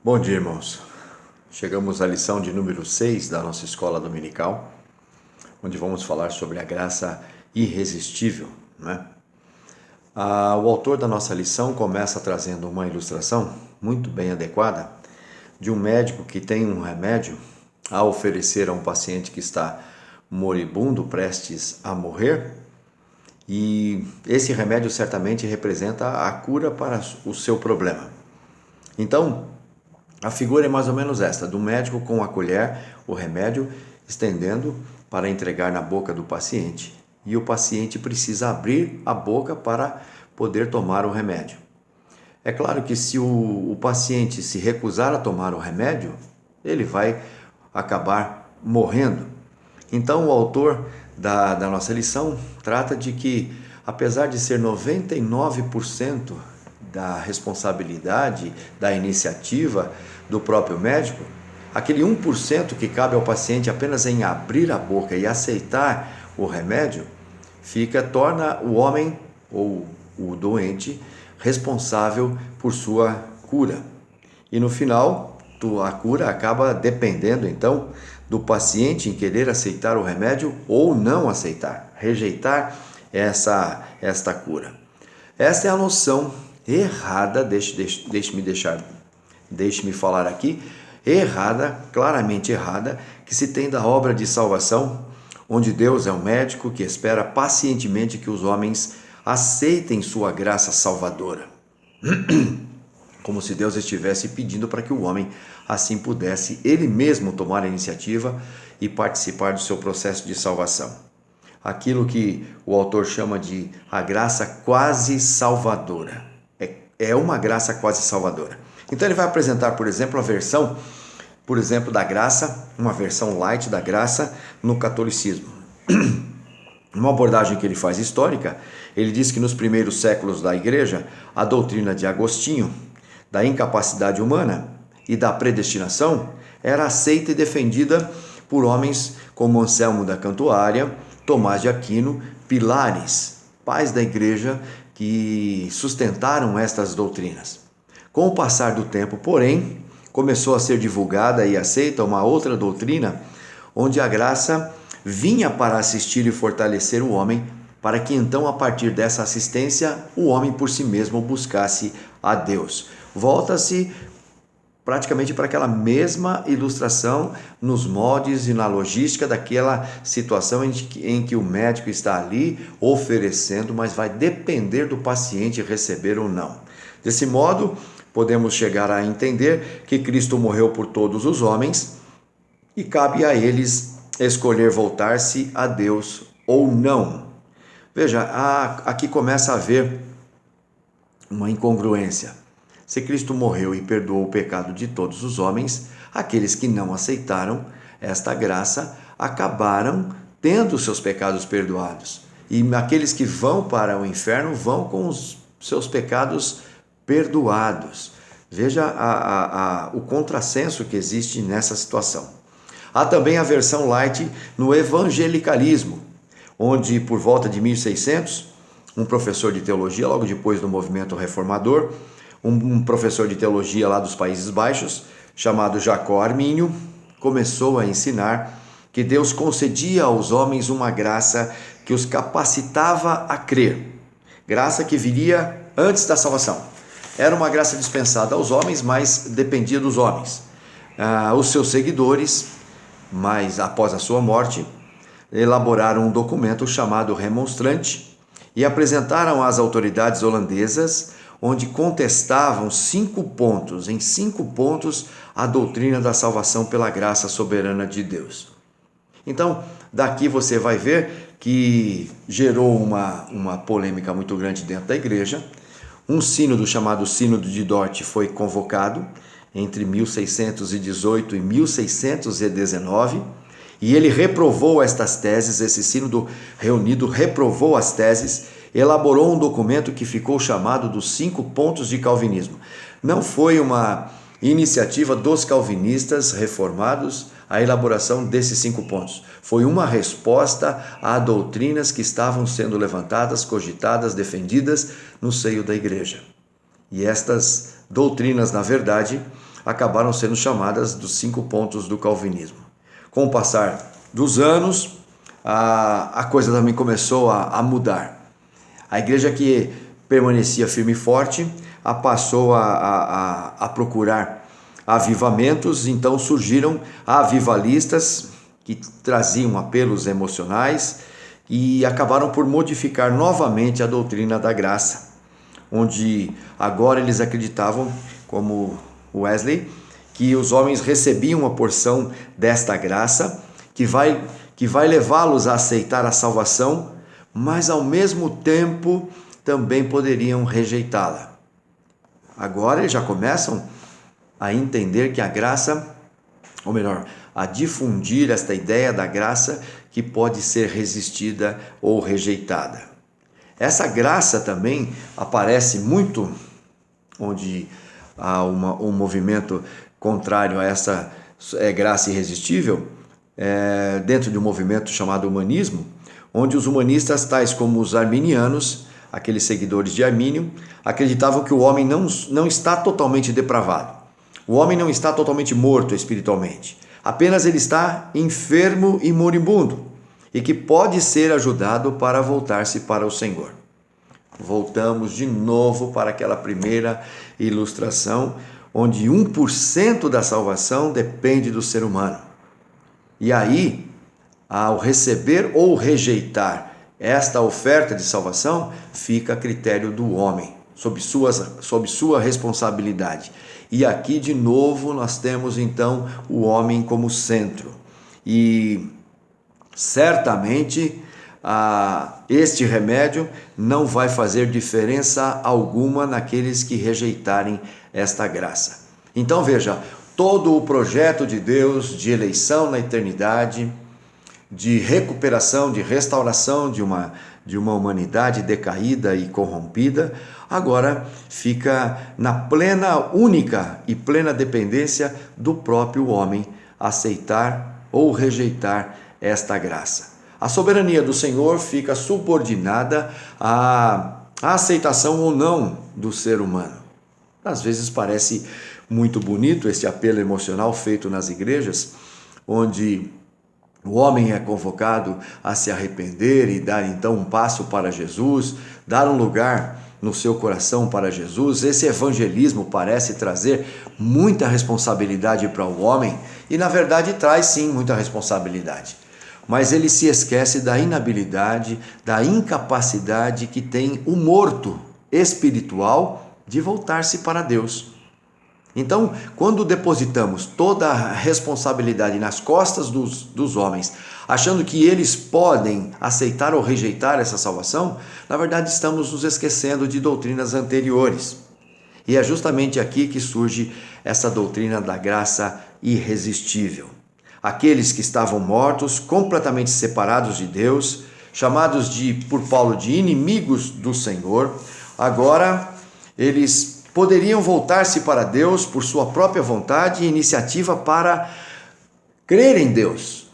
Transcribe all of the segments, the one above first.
Bom dia, irmãos. Chegamos à lição de número 6 da nossa escola dominical, onde vamos falar sobre a graça irresistível, né? O autor da nossa lição começa trazendo uma ilustração muito bem adequada de um médico que tem um remédio a oferecer a um paciente que está moribundo, prestes a morrer, e esse remédio certamente representa a cura para o seu problema. Então, a figura é mais ou menos esta, do médico com a colher, o remédio, estendendo para entregar na boca do paciente. E o paciente precisa abrir a boca para poder tomar o remédio. É claro que se o paciente se recusar a tomar o remédio, ele vai acabar morrendo. Então o autor da nossa lição trata de que, apesar de ser 99% da responsabilidade, da iniciativa do próprio médico, aquele 1% que cabe ao paciente apenas em abrir a boca e aceitar o remédio, torna o homem ou o doente responsável por sua cura. E no final, a cura acaba dependendo então do paciente em querer aceitar o remédio ou não aceitar, rejeitar esta cura. Esta é a noção errada, deixe-me falar aqui, errada, claramente errada, que se tem da obra de salvação, onde Deus é um médico que espera pacientemente que os homens aceitem sua graça salvadora. Como se Deus estivesse pedindo para que o homem assim pudesse ele mesmo tomar a iniciativa e participar do seu processo de salvação. Aquilo que o autor chama de a graça quase salvadora. É uma graça quase salvadora. Então ele vai apresentar, por exemplo, a versão, da graça, uma versão light da graça no catolicismo. Uma abordagem que ele faz histórica, ele diz que nos primeiros séculos da igreja, a doutrina de Agostinho, da incapacidade humana e da predestinação, era aceita e defendida por homens como Anselmo da Cantuária, Tomás de Aquino, pilares, pais da igreja que sustentaram estas doutrinas. Com o passar do tempo, porém, começou a ser divulgada e aceita uma outra doutrina, onde a graça vinha para assistir e fortalecer o homem, para que então, a partir dessa assistência, o homem por si mesmo buscasse a Deus. Volta-se praticamente para aquela mesma ilustração nos moldes e na logística daquela situação em que o médico está ali oferecendo, mas vai depender do paciente receber ou não. Desse modo, podemos chegar a entender que Cristo morreu por todos os homens e cabe a eles escolher voltar-se a Deus ou não. Veja, aqui começa a haver uma incongruência. Se Cristo morreu e perdoou o pecado de todos os homens, aqueles que não aceitaram esta graça acabaram tendo seus pecados perdoados. E aqueles que vão para o inferno vão com os seus pecados perdoados. Veja o contrassenso que existe nessa situação. Há também a versão light no evangelicalismo, onde por volta de 1600, um professor de teologia, logo depois do movimento reformador, um professor de teologia lá dos Países Baixos, chamado Jacó Armínio, começou a ensinar que Deus concedia aos homens uma graça que os capacitava a crer. Graça que viria antes da salvação. Era uma graça dispensada aos homens, mas dependia dos homens. Os seus seguidores, mas após a sua morte, elaboraram um documento chamado Remonstrante e apresentaram às autoridades holandesas, onde contestavam 5 pontos, em 5 pontos, a doutrina da salvação pela graça soberana de Deus. Então, daqui você vai ver que gerou uma polêmica muito grande dentro da igreja. Um sínodo chamado Sínodo de Dort foi convocado entre 1618 e 1619, e ele reprovou estas teses. Esse sínodo reunido reprovou as teses, elaborou um documento que ficou chamado dos 5 pontos de calvinismo. Não foi uma iniciativa dos calvinistas reformados a elaboração desses 5 pontos. Foi uma resposta a doutrinas que estavam sendo levantadas, cogitadas, defendidas no seio da igreja. E estas doutrinas, na verdade, acabaram sendo chamadas dos 5 pontos do calvinismo. Com o passar dos anos, a coisa também começou a mudar. A igreja que permanecia firme e forte passou a procurar avivamentos, então surgiram avivalistas que traziam apelos emocionais e acabaram por modificar novamente a doutrina da graça, onde agora eles acreditavam, como Wesley, que os homens recebiam uma porção desta graça que vai levá-los a aceitar a salvação, mas ao mesmo tempo também poderiam rejeitá-la. Agora eles já começam a entender que a graça, ou melhor, a difundir esta ideia da graça que pode ser resistida ou rejeitada. Essa graça também aparece muito onde há um movimento contrário a essa graça irresistível, dentro de um movimento chamado humanismo, onde os humanistas, tais como os arminianos, aqueles seguidores de Armínio, acreditavam que o homem não está totalmente depravado. O homem não está totalmente morto espiritualmente. Apenas ele está enfermo e moribundo, e que pode ser ajudado para voltar-se para o Senhor. Voltamos de novo para aquela primeira ilustração, onde 1% da salvação depende do ser humano. E aí, ao receber ou rejeitar esta oferta de salvação, fica a critério do homem, sob sua responsabilidade. E aqui, de novo, nós temos então o homem como centro. E certamente este remédio não vai fazer diferença alguma naqueles que rejeitarem esta graça. Então veja, todo o projeto de Deus de eleição na eternidade, de recuperação, de restauração de uma humanidade decaída e corrompida, agora fica na plena, única e plena dependência do próprio homem aceitar ou rejeitar esta graça. A soberania do Senhor fica subordinada à aceitação ou não do ser humano. Às vezes parece muito bonito este apelo emocional feito nas igrejas, onde o homem é convocado a se arrepender e dar então um passo para Jesus, dar um lugar no seu coração para Jesus. Esse evangelismo parece trazer muita responsabilidade para o homem e, na verdade, traz sim muita responsabilidade. Mas ele se esquece da inabilidade, da incapacidade que tem o morto espiritual de voltar-se para Deus. Então, quando depositamos toda a responsabilidade nas costas dos homens, achando que eles podem aceitar ou rejeitar essa salvação, na verdade estamos nos esquecendo de doutrinas anteriores. E é justamente aqui que surge essa doutrina da graça irresistível. Aqueles que estavam mortos, completamente separados de Deus, chamados por Paulo de inimigos do Senhor, agora eles poderiam voltar-se para Deus por sua própria vontade e iniciativa para crer em Deus.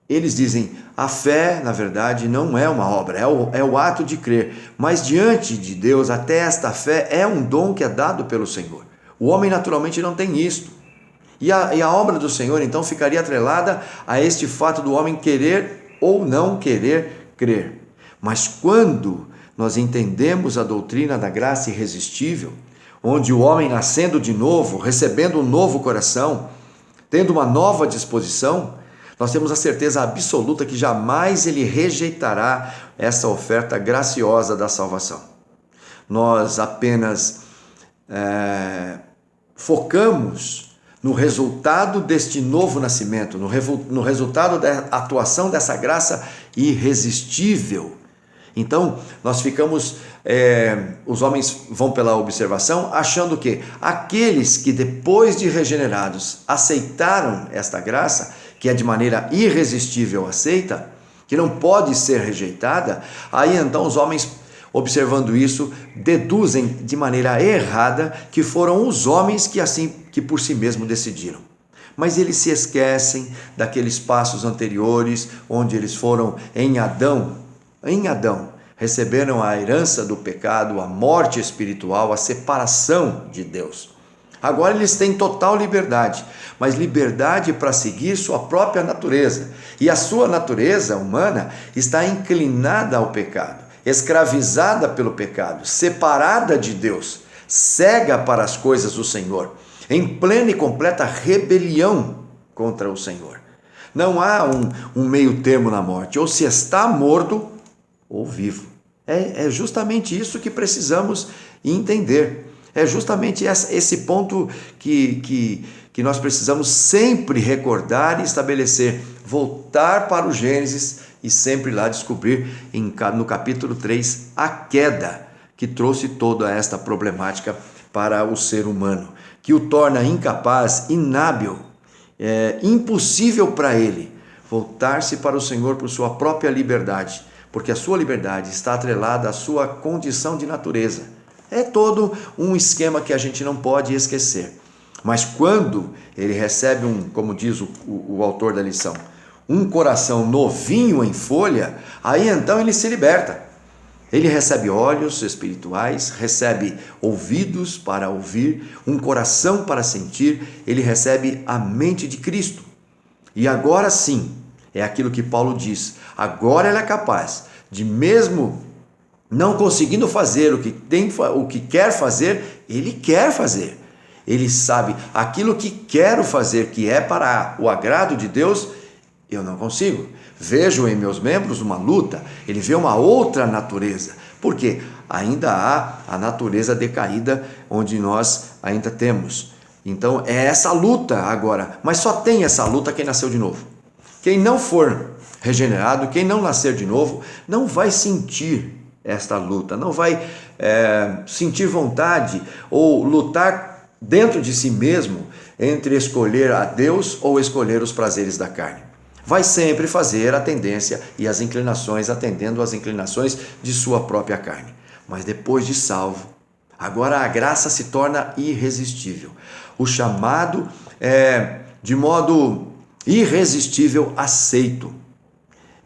Eles dizem, a fé, na verdade, não é uma obra, é o ato de crer. Mas diante de Deus, até esta fé é um dom que é dado pelo Senhor. O homem naturalmente não tem isto. E a obra do Senhor, então, ficaria atrelada a este fato do homem querer ou não querer crer. Mas quando nós entendemos a doutrina da graça irresistível, onde o homem nascendo de novo, recebendo um novo coração, tendo uma nova disposição, nós temos a certeza absoluta que jamais ele rejeitará essa oferta graciosa da salvação. Nós apenas focamos no resultado deste novo nascimento, no resultado da atuação dessa graça irresistível. Então, nós ficamos, os homens vão pela observação, achando que aqueles que depois de regenerados aceitaram esta graça, que é de maneira irresistível aceita, que não pode ser rejeitada, aí então os homens, observando isso, deduzem de maneira errada que foram os homens que por si mesmos decidiram. Mas eles se esquecem daqueles passos anteriores, onde eles foram em Adão, receberam a herança do pecado, a morte espiritual, a separação de Deus. Agora eles têm total liberdade, mas liberdade para seguir sua própria natureza. E a sua natureza humana está inclinada ao pecado, escravizada pelo pecado, separada de Deus, cega para as coisas do Senhor, em plena e completa rebelião contra o Senhor. Não há um meio termo na morte, ou se está morto ou vivo. É justamente isso que precisamos entender. É justamente esse ponto que nós precisamos sempre recordar e estabelecer. Voltar para o Gênesis e sempre lá descobrir no capítulo 3 a queda que trouxe toda esta problemática para o ser humano, que o torna incapaz, inábil, impossível para ele voltar-se para o Senhor por sua própria liberdade, porque a sua liberdade está atrelada à sua condição de natureza. É todo um esquema que a gente não pode esquecer. Mas quando ele recebe como diz o autor da lição, um coração novinho em folha, aí então ele se liberta. Ele recebe olhos espirituais, recebe ouvidos para ouvir, um coração para sentir, ele recebe a mente de Cristo. E agora sim, é aquilo que Paulo diz, agora ele é capaz de, mesmo não conseguindo fazer o que quer fazer, ele quer fazer. Ele sabe, aquilo que quero fazer, que é para o agrado de Deus, eu não consigo. Vejo em meus membros uma luta, ele vê uma outra natureza. Porque ainda há a natureza decaída onde nós ainda temos. Então é essa luta agora, mas só tem essa luta quem nasceu de novo. Quem não for regenerado, quem não nascer de novo, não vai sentir esta luta, não vai sentir vontade ou lutar dentro de si mesmo entre escolher a Deus ou escolher os prazeres da carne. Vai sempre fazer a tendência e as inclinações, atendendo às inclinações de sua própria carne. Mas depois de salvo, agora a graça se torna irresistível. O chamado é de modo irresistível aceito.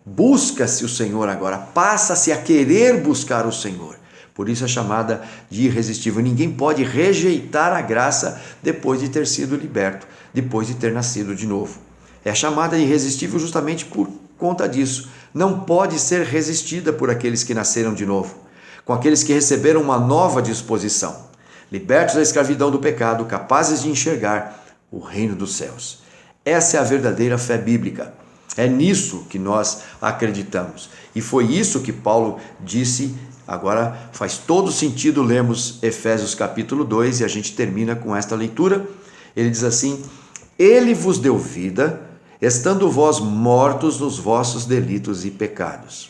Busca-se o Senhor agora, passa-se a querer buscar o Senhor. Por isso é chamada de irresistível. Ninguém pode rejeitar a graça depois de ter sido liberto, depois de ter nascido de novo. É chamada de irresistível justamente por conta disso. Não pode ser resistida por aqueles que nasceram de novo, com aqueles que receberam uma nova disposição, libertos da escravidão do pecado, capazes de enxergar o reino dos céus. Essa é a verdadeira fé bíblica. É nisso que nós acreditamos. E foi isso que Paulo disse. Agora faz todo sentido lermos Efésios capítulo 2 e a gente termina com esta leitura. Ele diz assim: Ele vos deu vida, estando vós mortos nos vossos delitos e pecados.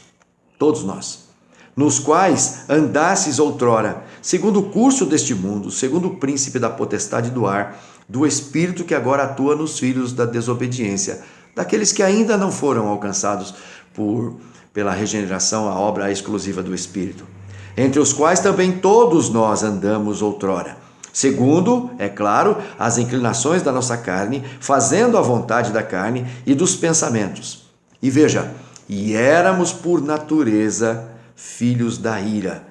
Todos nós, nos quais andastes outrora, segundo o curso deste mundo, segundo o príncipe da potestade do ar, do espírito que agora atua nos filhos da desobediência, daqueles que ainda não foram alcançados pela regeneração, a obra exclusiva do Espírito, entre os quais também todos nós andamos outrora, segundo, é claro, as inclinações da nossa carne, fazendo a vontade da carne e dos pensamentos. E veja, e éramos por natureza filhos da ira,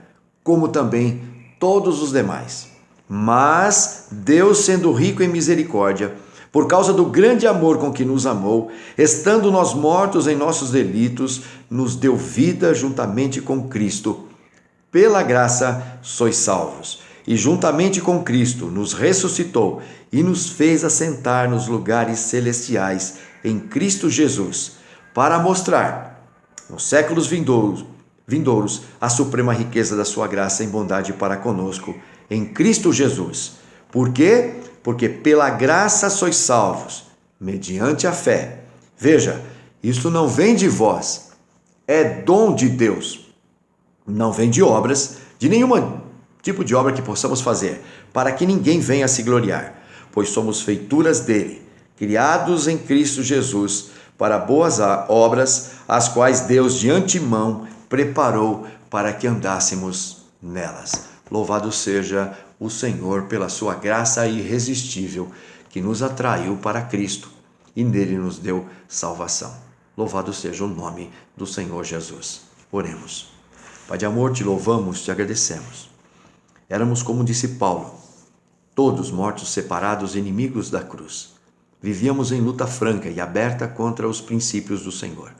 como também todos os demais. Mas Deus, sendo rico em misericórdia, por causa do grande amor com que nos amou, estando nós mortos em nossos delitos, nos deu vida juntamente com Cristo. Pela graça sois salvos. E juntamente com Cristo nos ressuscitou e nos fez assentar nos lugares celestiais em Cristo Jesus, para mostrar, nos séculos vindouros, a suprema riqueza da sua graça em bondade para conosco, em Cristo Jesus. Por quê? Porque pela graça sois salvos, mediante a fé. Veja, isso não vem de vós, é dom de Deus. Não vem de obras, de nenhum tipo de obra que possamos fazer, para que ninguém venha se gloriar, pois somos feituras dele, criados em Cristo Jesus, para boas obras, as quais Deus de antemão preparou para que andássemos nelas. Louvado seja o Senhor pela sua graça irresistível, que nos atraiu para Cristo e nele nos deu salvação. Louvado seja o nome do Senhor Jesus. Oremos. Pai de amor, te louvamos, te agradecemos. Éramos como disse Paulo, todos mortos, separados, inimigos da cruz. Vivíamos em luta franca e aberta contra os princípios do Senhor.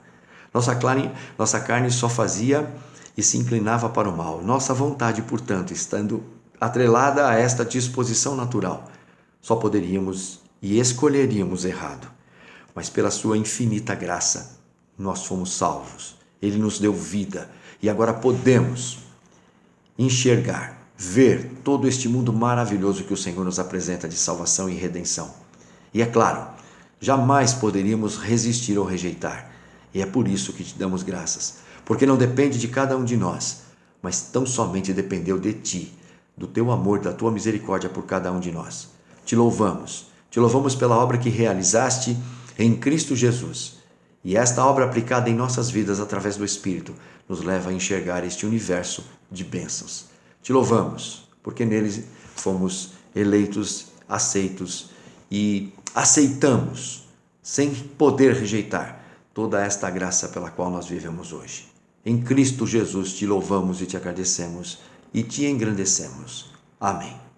Nossa carne só fazia e se inclinava para o mal. Nossa vontade, portanto, estando atrelada a esta disposição natural, só poderíamos e escolheríamos errado. Mas pela sua infinita graça, nós fomos salvos. Ele nos deu vida e agora podemos enxergar, ver todo este mundo maravilhoso que o Senhor nos apresenta de salvação e redenção. E é claro, jamais poderíamos resistir ou rejeitar. E é por isso que te damos graças, porque não depende de cada um de nós, mas tão somente dependeu de ti, do teu amor, da tua misericórdia por cada um de nós. Te louvamos pela obra que realizaste em Cristo Jesus. E esta obra aplicada em nossas vidas através do Espírito nos leva a enxergar este universo de bênçãos. Te louvamos, porque nele fomos eleitos, aceitos e aceitamos, sem poder rejeitar, toda esta graça pela qual nós vivemos hoje. Em Cristo Jesus te louvamos e te agradecemos e te engrandecemos. Amém.